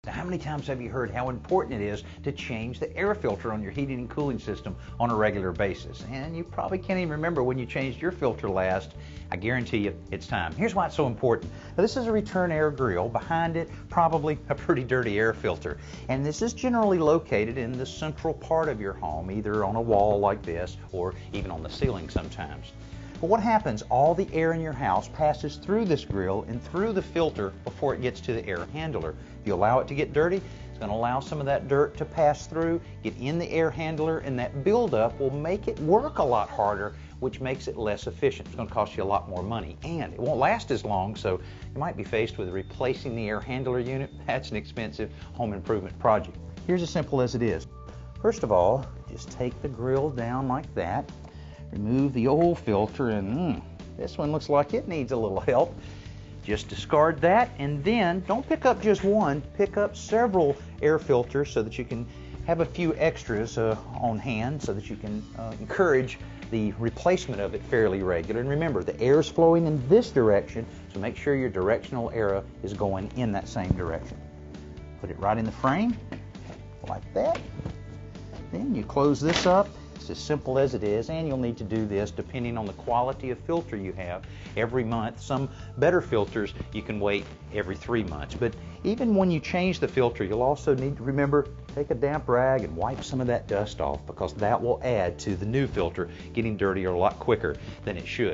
Now, how many times have you heard how important it is to change the air filter on your heating and cooling system on a regular basis? And you probably can't even remember when you changed your filter last. I guarantee you it's time. Here's why it's so important. Now, this is a return air grill. Behind it, probably a pretty dirty air filter. And this is generally located in the central part of your home, either on a wall like this or even on the ceiling sometimes. But what happens, all the air in your house passes through this grill and through the filter before it gets to the air handler. If you allow it to get dirty, it's going to allow some of that dirt to pass through, get in the air handler, and that buildup will make it work a lot harder, which makes it less efficient. It's going to cost you a lot more money, and it won't last as long, so you might be faced with replacing the air handler unit. That's an expensive home improvement project. Here's as simple as it is. First of all, just take the grill down like that. Remove the old filter, and this one looks like it needs a little help. Just discard that, and then don't pick up just one, pick up several air filters so that you can have a few extras on hand so that you can encourage the replacement of it fairly regular. And remember, the air is flowing in this direction, so make sure your directional arrow is going in that same direction. Put it right in the frame, like that. Then you close this up. It's as simple as it is, and you'll need to do this depending on the quality of filter you have every month. Some better filters you can wait every 3 months, but even when you change the filter, you'll also need to remember, take a damp rag and wipe some of that dust off, because that will add to the new filter getting dirtier a lot quicker than it should.